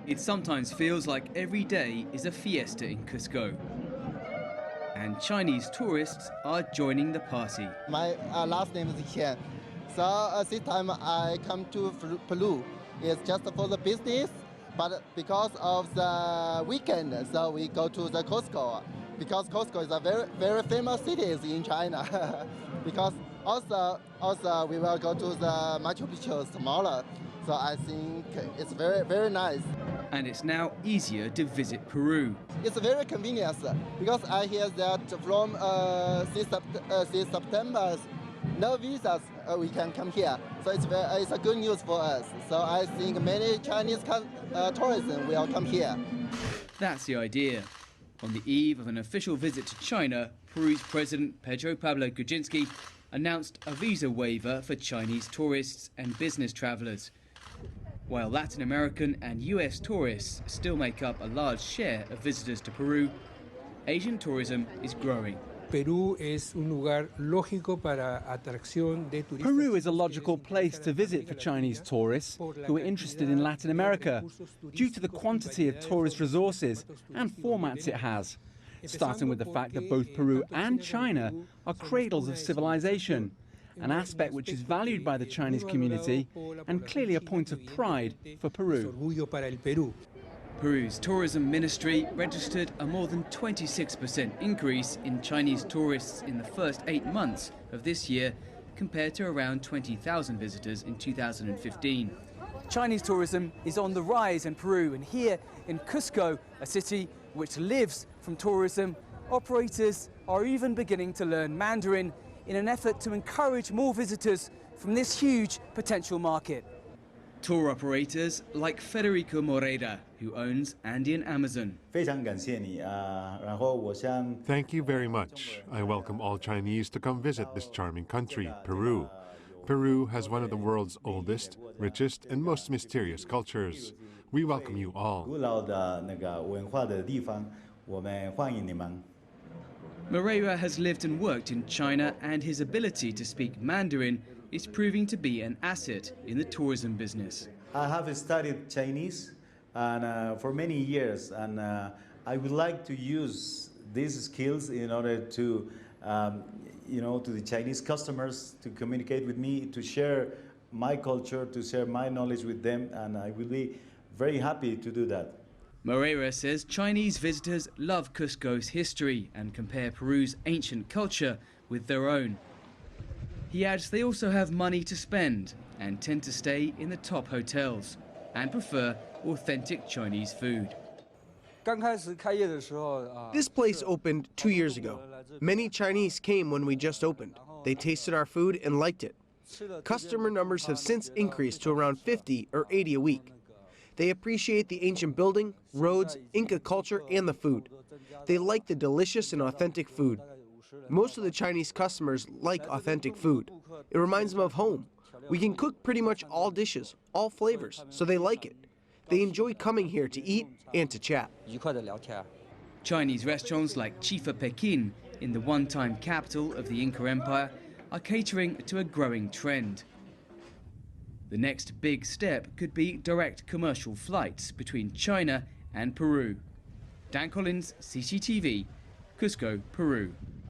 It sometimes feels like every day is a fiesta in Cusco. And Chinese tourists are joining the party. My last name is Qian. So this time I come to Peru. It's just for the business, but because of the weekend, so we go to the Cusco. Because Cusco is a very famous city in China. Because also we will go to the Machu Picchu tomorrow. So I think it's very nice. And it's now easier to visit Peru. It's very convenient because I hear that from since September, no visas we can come here. So it's a good news for us. So I think many Chinese tourists will come here. That's the idea. On the eve of an official visit to China, Peru's President Pedro Pablo Kuczynski announced a visa waiver for Chinese tourists and business travelers. While Latin American and US tourists still make up a large share of visitors to Peru, Asian tourism is growing. Peru is a logical place to visit for Chinese tourists who are interested in Latin America due to the quantity of tourist resources and formats it has, starting with the fact that both Peru and China are cradles of civilization, an aspect which is valued by the Chinese community and clearly a point of pride for Peru. Peru's tourism ministry registered a more than 26% increase in Chinese tourists in the first 8 months of this year, compared to around 20,000 visitors in 2015. Chinese tourism is on the rise in Peru, and here in Cusco, a city which lives from tourism, operators are even beginning to learn Mandarin in an effort to encourage more visitors from this huge potential market. Tour operators like Federico Moreira, who owns Andean Amazon. Thank you very much. I welcome all Chinese to come visit this charming country, Peru. Peru has one of the world's oldest, richest, and most mysterious cultures. We welcome you all. Moreira has lived and worked in China, and his ability to speak Mandarin is proving to be an asset in the tourism business. I have studied Chinese for many years, and I would like to use these skills in order to, to the Chinese customers, to communicate with me, to share my culture, to share my knowledge with them, and I will be very happy to do that. Moreira says Chinese visitors love Cusco's history and compare Peru's ancient culture with their own. He adds they also have money to spend and tend to stay in the top hotels and prefer authentic Chinese food. This place opened 2 years ago. Many Chinese came when we just opened. They tasted our food and liked it. Customer numbers have since increased to around 50 or 80 a week. They appreciate the ancient building, roads, Inca culture, and the food. They like the delicious and authentic food. Most of the Chinese customers like authentic food. It reminds them of home. We can cook pretty much all dishes, all flavors, so they like it. They enjoy coming here to eat and to chat. Chinese restaurants like Chifa Pekin, in the one-time capital of the Inca Empire, are catering to a growing trend. The next big step could be direct commercial flights between China and Peru. Dan Collyns, CCTV, Cusco, Peru.